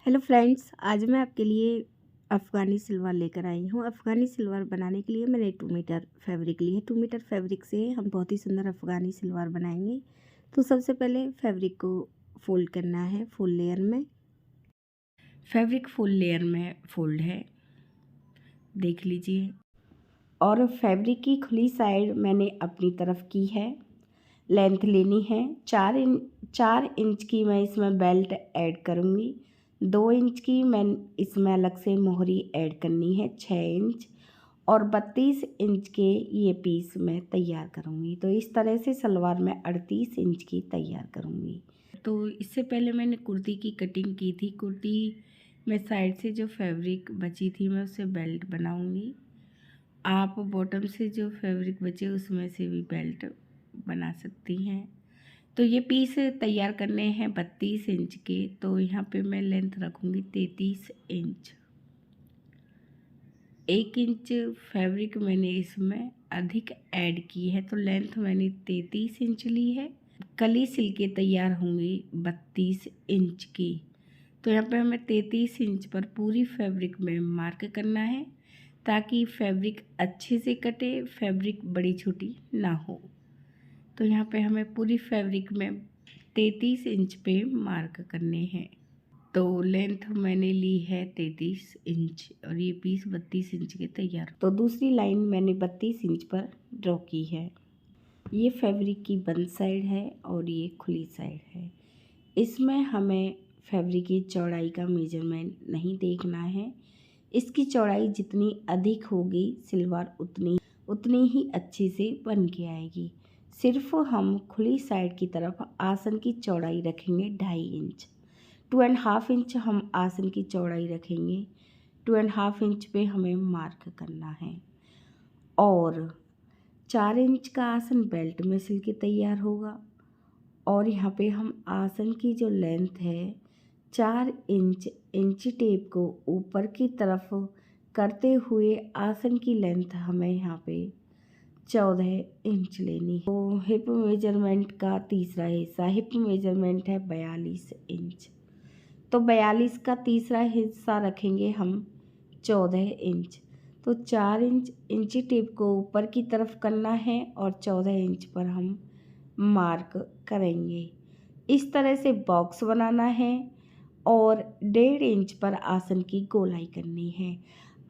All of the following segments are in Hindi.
हेलो फ्रेंड्स, आज मैं आपके लिए अफ़गानी सलवार लेकर आई हूँ। अफ़गानी सलवार बनाने के लिए मैंने 2 मीटर फैब्रिक ली है। 2 मीटर फैब्रिक से हम बहुत ही सुंदर अफ़गानी सलवार बनाएंगे। तो सबसे पहले फैब्रिक को फ़ोल्ड करना है फुल लेयर में। फैब्रिक फुल लेयर में फ़ोल्ड है, देख लीजिए। और फैब्रिक की खुली साइड मैंने अपनी तरफ की है। लेंथ लेनी है 4 इंच की। मैं इसमें बेल्ट ऐड करूँगी। 2 इंच की मैं इसमें अलग से मोहरी ऐड करनी है 6 इंच। और 32 इंच के ये पीस मैं तैयार करूँगी। तो इस तरह से सलवार मैं 38 इंच की तैयार करूँगी। तो इससे पहले मैंने कुर्ती की कटिंग की थी। कुर्ती में साइड से जो फैब्रिक बची थी मैं उससे बेल्ट बनाऊँगी। आप बॉटम से जो फैब्रिक बचे उसमें से भी बेल्ट बना सकती हैं। तो ये पीस तैयार करने हैं 32 इंच के। तो यहाँ पे मैं लेंथ रखूँगी 33 इंच। 1 इंच फैब्रिक मैंने इसमें अधिक ऐड की है, तो लेंथ मैंने 33 इंच ली है। कली सिल के तैयार होंगी 32 इंच की। तो यहाँ पे हमें 33 इंच पर पूरी फैब्रिक में मार्क करना है ताकि फैब्रिक अच्छे से कटे, फैब्रिक बड़ी छोटी ना हो। तो यहाँ पे हमें पूरी फैब्रिक में 33 इंच पे मार्क करने हैं। तो लेंथ मैंने ली है 33 इंच और ये पीस 32 इंच के तैयार। तो दूसरी लाइन मैंने 32 इंच पर ड्रॉ की है। ये फैब्रिक की बंद साइड है और ये खुली साइड है। इसमें हमें फैब्रिक की चौड़ाई का मेजरमेंट नहीं देखना है। इसकी चौड़ाई जितनी अधिक होगी सलवार उतनी ही अच्छे से बन के आएगी। सिर्फ हम खुली साइड की तरफ आसन की चौड़ाई रखेंगे 2.5 इंच। 2.5 इंच हम आसन की चौड़ाई रखेंगे। 2.5 इंच पे हमें मार्क करना है। और 4 इंच का आसन बेल्ट में सिल के तैयार होगा। और यहाँ पे हम आसन की जो लेंथ है 4 इंच इंची टेप को ऊपर की तरफ करते हुए आसन की लेंथ हमें यहाँ पे 14 इंच लेनी है। तो हिप मेजरमेंट का तीसरा हिस्सा, हिप मेजरमेंट है 42 इंच। तो 42 का तीसरा हिस्सा रखेंगे हम 14 इंच। तो 4 इंच इंची टेप को ऊपर की तरफ करना है और 14 इंच पर हम मार्क करेंगे। इस तरह से बॉक्स बनाना है और 1.5 इंच पर आसन की गोलाई करनी है।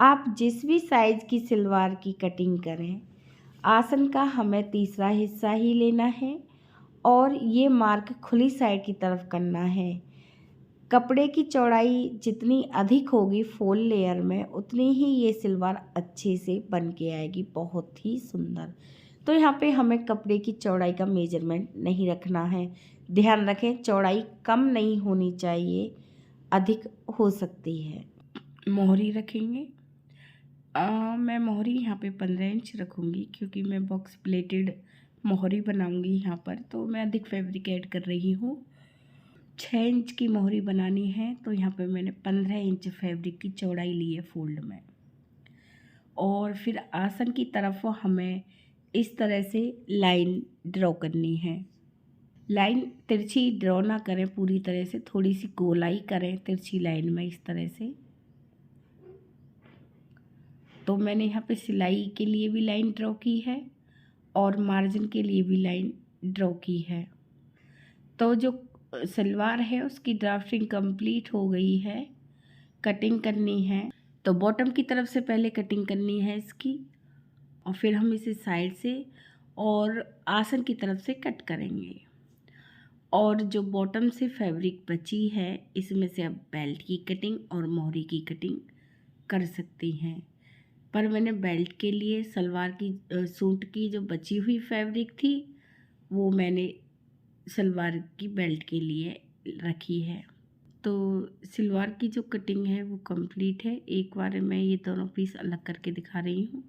आप जिस भी साइज़ की सलवार की कटिंग करें, आसन का हमें तीसरा हिस्सा ही लेना है और ये मार्क खुली साइड की तरफ करना है। कपड़े की चौड़ाई जितनी अधिक होगी फुल लेयर में उतनी ही ये सलवार अच्छे से बन के आएगी, बहुत ही सुंदर। तो यहाँ पे हमें कपड़े की चौड़ाई का मेजरमेंट नहीं रखना है। ध्यान रखें चौड़ाई कम नहीं होनी चाहिए, अधिक हो सकती है। मोहरी रखेंगे। मैं मोहरी यहाँ पे 15 इंच रखूँगी क्योंकि मैं बॉक्स प्लेटेड मोहरी बनाऊँगी यहाँ पर, तो मैं अधिक फैब्रिक ऐड कर रही हूँ। 6 इंच की मोहरी बनानी है, तो यहाँ पे मैंने 15 इंच फैब्रिक की चौड़ाई ली है फोल्ड में। और फिर आसन की तरफ हमें इस तरह से लाइन ड्रॉ करनी है। लाइन तिरछी ड्रॉ ना करें पूरी तरह से, थोड़ी सी गोलाई करें तिरछी लाइन में इस तरह से। तो मैंने यहाँ पे सिलाई के लिए भी लाइन ड्रॉ की है और मार्जिन के लिए भी लाइन ड्रॉ की है। तो जो सलवार है उसकी ड्राफ्टिंग कंप्लीट हो गई है। कटिंग करनी है तो बॉटम की तरफ से पहले कटिंग करनी है इसकी और फिर हम इसे साइड से और आसन की तरफ से कट करेंगे। और जो बॉटम से फैब्रिक बची है इसमें से अब बेल्ट की कटिंग और मोहरी की कटिंग कर सकती हैं। पर मैंने बेल्ट के लिए सलवार की सूट की जो बची हुई फैब्रिक थी वो मैंने सलवार की बेल्ट के लिए रखी है। तो सलवार की जो कटिंग है वो कंप्लीट है। एक बार मैं ये दोनों पीस अलग करके दिखा रही हूँ।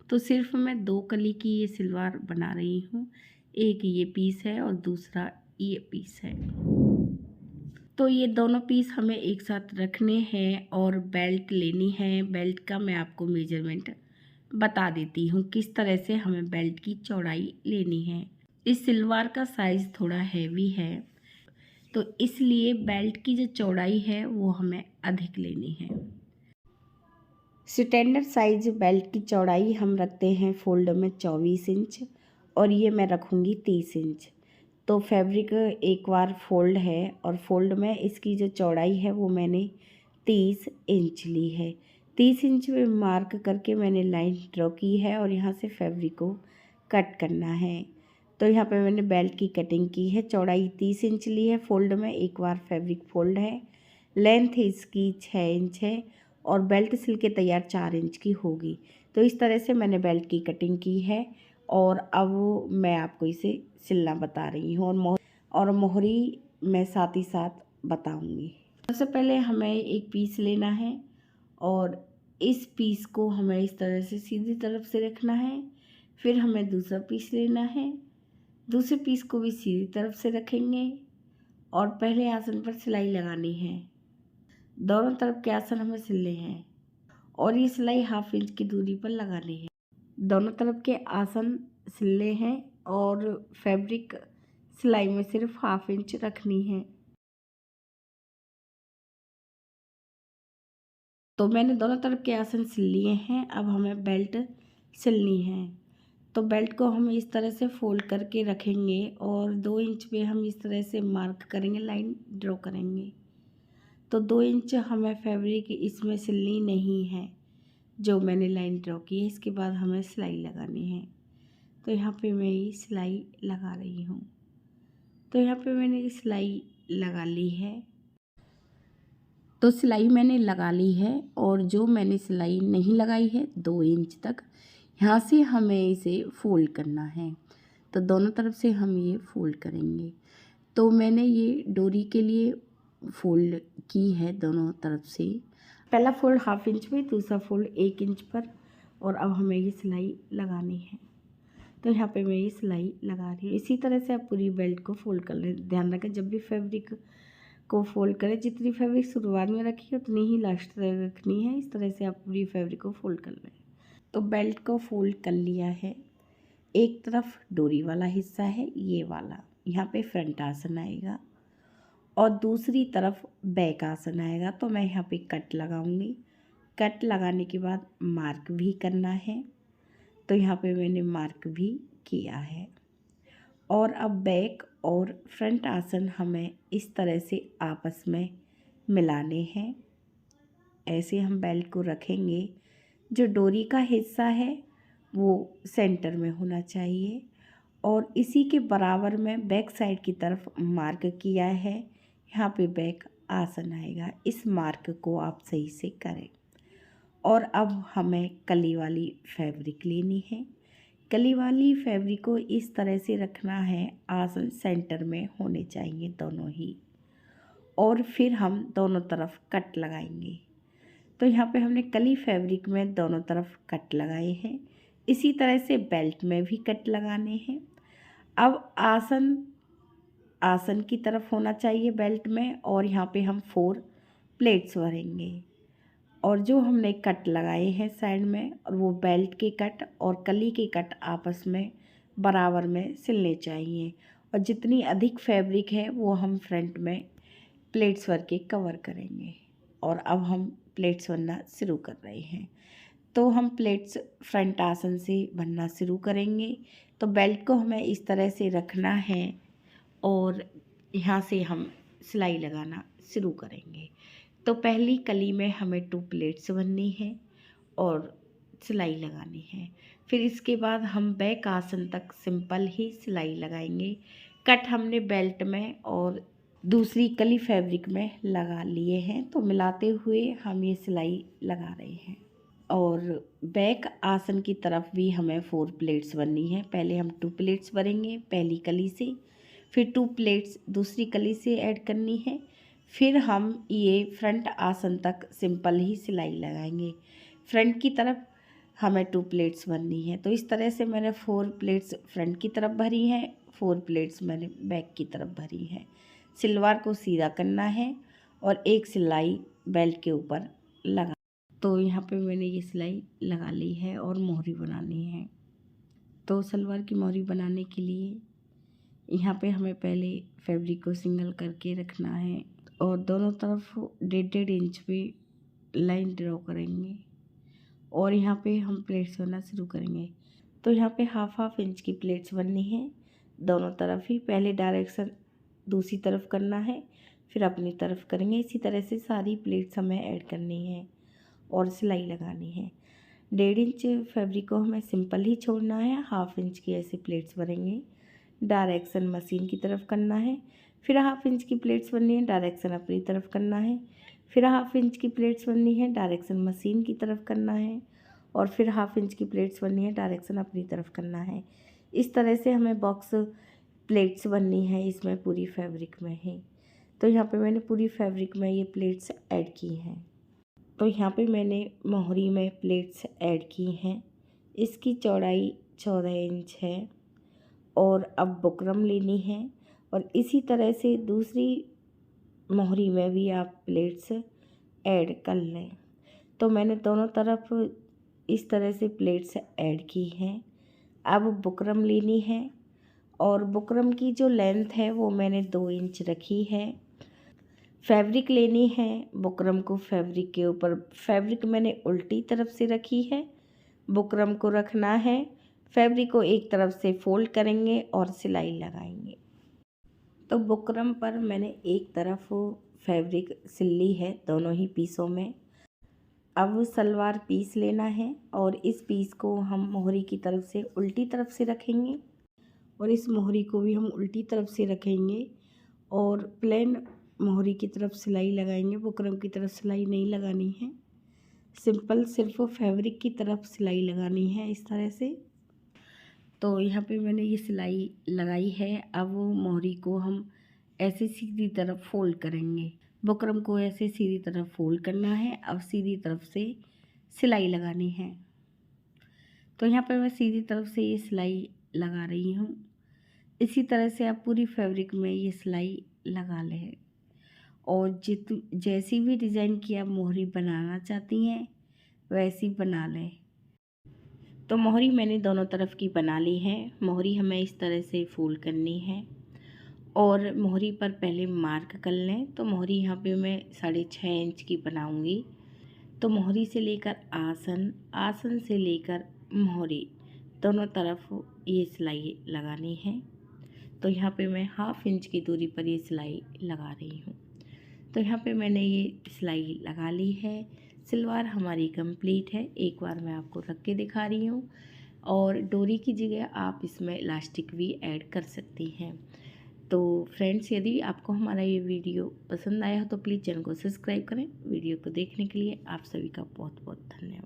तो सिर्फ मैं 2 कली की ये सलवार बना रही हूँ। एक ये पीस है और दूसरा ये पीस है। तो ये दोनों पीस हमें एक साथ रखने हैं और बेल्ट लेनी है। बेल्ट का मैं आपको मेजरमेंट बता देती हूँ किस तरह से हमें बेल्ट की चौड़ाई लेनी है। इस सलवार का साइज़ थोड़ा हैवी है, तो इसलिए बेल्ट की जो चौड़ाई है वो हमें अधिक लेनी है। स्टैंडर्ड साइज बेल्ट की चौड़ाई हम रखते हैं फोल्ड में 24 इंच और ये मैं रखूँगी 30 इंच। तो फैब्रिक एक बार फोल्ड है और फोल्ड में इसकी जो चौड़ाई है वो मैंने 30 इंच ली है। 30 इंच में मार्क करके मैंने लाइन ड्रॉ की है और यहाँ से फैब्रिक को कट करना है। तो यहाँ पे मैंने बेल्ट की कटिंग की है। चौड़ाई 30 इंच ली है फोल्ड में, एक बार फैब्रिक फोल्ड है। लेंथ इसकी 6 इंच है और बेल्ट सिल के तैयार 4 इंच की होगी। तो इस तरह से मैंने बेल्ट की कटिंग की है और अब मैं आपको इसे सिलना बता रही हूँ और मोहरी मैं साथ ही साथ बताऊँगी। सबसे पहले हमें एक पीस लेना है और इस पीस को हमें इस तरह से सीधी तरफ से रखना है। फिर हमें दूसरा पीस लेना है, दूसरे पीस को भी सीधी तरफ से रखेंगे और पहले आसन पर सिलाई लगानी है। दोनों तरफ के आसन हमें सिलने हैं और ये सिलाई 1/2 इंच की दूरी पर लगानी है। दोनों तरफ के आसन सिलने हैं और फैब्रिक सिलाई में सिर्फ 1/2 इंच रखनी है। तो मैंने दोनों तरफ के आसन सिल लिए हैं। अब हमें बेल्ट सिलनी है। तो बेल्ट को हम इस तरह से फोल्ड करके रखेंगे और 2 इंच पे हम इस तरह से मार्क करेंगे, लाइन ड्रॉ करेंगे। तो 2 इंच हमें फैब्रिक इसमें सिलनी नहीं है जो मैंने लाइन ड्रॉ की है। इसके बाद हमें सिलाई लगानी है। तो यहाँ पे मैं ये सिलाई लगा रही हूँ। तो यहाँ पे मैंने ये सिलाई लगा ली है। तो सिलाई मैंने लगा ली है और जो मैंने सिलाई नहीं लगाई है 2 इंच तक, यहाँ से हमें इसे फोल्ड करना है। तो दोनों तरफ से हम ये फोल्ड करेंगे। तो मैंने ये डोरी के लिए फोल्ड की है दोनों तरफ से। पहला फोल्ड 1/2 इंच पे, दूसरा फोल्ड 1 इंच पर और अब हमें ये सिलाई लगानी है। तो यहाँ पे मैं ये सिलाई लगा रही हूँ। इसी तरह से आप पूरी बेल्ट को फोल्ड कर लें। ध्यान रखें जब भी फैब्रिक को फोल्ड करें, जितनी फैब्रिक शुरुआत में रखी है उतनी ही लास्ट तक रखनी है। इस तरह से आप पूरी फैब्रिक को फोल्ड कर लें। तो बेल्ट को फोल्ड कर लिया है। एक तरफ डोरी वाला हिस्सा है ये वाला, यहाँ पे फ्रंट आसन आएगा और दूसरी तरफ बैक आसन आएगा। तो मैं यहाँ पे कट लगाऊंगी। कट लगाने के बाद मार्क भी करना है। तो यहाँ पे मैंने मार्क भी किया है और अब बैक और फ्रंट आसन हमें इस तरह से आपस में मिलाने हैं। ऐसे हम बेल्ट को रखेंगे। जो डोरी का हिस्सा है वो सेंटर में होना चाहिए और इसी के बराबर में बैक साइड की तरफ मार्क किया है। यहाँ पे बैक आसन आएगा। इस मार्क को आप सही से करें। और अब हमें कली वाली फैब्रिक लेनी है। कली वाली फैब्रिक को इस तरह से रखना है, आसन सेंटर में होने चाहिए दोनों ही। और फिर हम दोनों तरफ कट लगाएंगे। तो यहाँ पे हमने कली फैब्रिक में दोनों तरफ कट लगाए हैं। इसी तरह से बेल्ट में भी कट लगाने हैं। अब आसन की तरफ होना चाहिए बेल्ट में और यहाँ पे हम 4 प्लेट्स भरेंगे और जो हमने कट लगाए हैं साइड में और वो बेल्ट के कट और कली के कट आपस में बराबर में सिलने चाहिए। और जितनी अधिक फैब्रिक है वो हम फ्रंट में प्लेट्स भर के कवर करेंगे। और अब हम प्लेट्स बनना शुरू कर रहे हैं। तो हम प्लेट्स फ्रंट आसन से बनना शुरू करेंगे। तो बेल्ट को हमें इस तरह से रखना है और यहाँ से हम सिलाई लगाना शुरू करेंगे। तो पहली कली में हमें 2 प्लेट्स बननी है और सिलाई लगानी है। फिर इसके बाद हम बैक आसन तक सिंपल ही सिलाई लगाएंगे। कट हमने बेल्ट में और दूसरी कली फैब्रिक में लगा लिए हैं। तो मिलाते हुए हम ये सिलाई लगा रहे हैं। और बैक आसन की तरफ भी हमें 4 प्लेट्स बननी है। पहले हम 2 प्लेट्स भरेंगे पहली कली से, फिर 2 प्लेट्स दूसरी कली से ऐड करनी है। फिर हम ये फ्रंट आसन तक सिंपल ही सिलाई लगाएंगे। फ्रंट की तरफ हमें 2 प्लेट्स भरनी है। तो इस तरह से मैंने 4 प्लेट्स फ्रंट की तरफ भरी हैं, 4 प्लेट्स मैंने बैक की तरफ भरी हैं। सिलवार को सीधा करना है और एक सिलाई बेल्ट के ऊपर लगा। तो यहाँ पे मैंने ये सिलाई लगा ली है और मोहरी बनानी है। तो सलवार की मोहरी बनाने के लिए यहाँ पे हमें पहले फैब्रिक को सिंगल करके रखना है और दोनों तरफ 1.5 इंच पे लाइन ड्रॉ करेंगे और यहाँ पे हम प्लेट्स बनना शुरू करेंगे। तो यहाँ पे हाफ इंच की प्लेट्स बननी है दोनों तरफ ही। पहले डायरेक्शन दूसरी तरफ करना है, फिर अपनी तरफ करेंगे। इसी तरह से सारी प्लेट्स हमें ऐड करनी है और सिलाई लगानी है। 1.5 इंच फैब्रिक को हमें सिंपल ही छोड़ना है। हाफ इंच की ऐसे प्लेट्स बनेंगे, डायरेक्शन मशीन की तरफ करना है। फिर हाफ इंच की प्लेट्स बननी है, डायरेक्शन अपनी तरफ करना है। फिर हाफ इंच की प्लेट्स बननी है, डायरेक्शन मशीन की तरफ करना है। और फिर हाफ इंच की प्लेट्स बननी है, डायरेक्शन अपनी तरफ करना है। इस तरह से हमें बॉक्स प्लेट्स बननी है इसमें पूरी फैब्रिक में ही। तो यहाँ पे मैंने पूरी फैब्रिक में ये प्लेट्स ऐड की हैं। तो यहाँ पे मैंने मोहरी में प्लेट्स ऐड की हैं। इसकी चौड़ाई 14 इंच है और अब बुकरम लेनी है और इसी तरह से दूसरी मोहरी में भी आप प्लेट्स ऐड कर लें। तो मैंने दोनों तरफ इस तरह से प्लेट्स ऐड की हैं। अब बुकरम लेनी है और बुकरम की जो लेंथ है वो मैंने 2 इंच रखी है। फैब्रिक लेनी है, बुकरम को फैब्रिक के ऊपर, फैब्रिक मैंने उल्टी तरफ से रखी है, बुकरम को रखना है। फैब्रिक को एक तरफ से फोल्ड करेंगे और सिलाई लगाएंगे। तो बुकरम पर मैंने एक तरफ फैब्रिक सिल ली है दोनों ही पीसों में। अब सलवार पीस लेना है और इस पीस को हम मोहरी की तरफ से उल्टी तरफ से रखेंगे और इस मोहरी को भी हम उल्टी तरफ से रखेंगे और प्लेन मोहरी की तरफ सिलाई लगाएंगे। बुकरम की तरफ सिलाई नहीं लगानी है, सिंपल सिर्फ फैब्रिक की तरफ सिलाई लगानी है इस तरह से। तो यहाँ पे मैंने ये सिलाई लगाई है। अब मोहरी को हम ऐसे सीधी तरफ फोल्ड करेंगे, बुकरम को ऐसे सीधी तरफ फोल्ड करना है। अब सीधी तरफ से सिलाई लगानी है। तो यहाँ पे मैं सीधी तरफ से ये सिलाई लगा रही हूँ। इसी तरह से आप पूरी फैब्रिक में ये सिलाई लगा लें और जैसी भी डिज़ाइन की आप मोहरी बनाना चाहती हैं वैसी बना लें। तो मोहरी मैंने दोनों तरफ की बना ली है। मोहरी हमें इस तरह से फोल्ड करनी है और मोहरी पर पहले मार्क कर लें। तो मोहरी यहाँ पे मैं 6.5 इंच की बनाऊंगी। तो मोहरी से लेकर आसन, आसन से लेकर मोहरी दोनों तरफ ये सिलाई लगानी है। तो यहाँ पे मैं हाफ इंच की दूरी पर ये सिलाई लगा रही हूँ। तो यहाँ पे मैंने ये सिलाई लगा ली है। सलवार हमारी कंप्लीट है। एक बार मैं आपको रख के दिखा रही हूँ और डोरी की जगह आप इसमें इलास्टिक भी ऐड कर सकती हैं। तो फ्रेंड्स, यदि आपको हमारा ये वीडियो पसंद आया हो तो प्लीज़ चैनल को सब्सक्राइब करें। वीडियो को देखने के लिए आप सभी का बहुत बहुत धन्यवाद।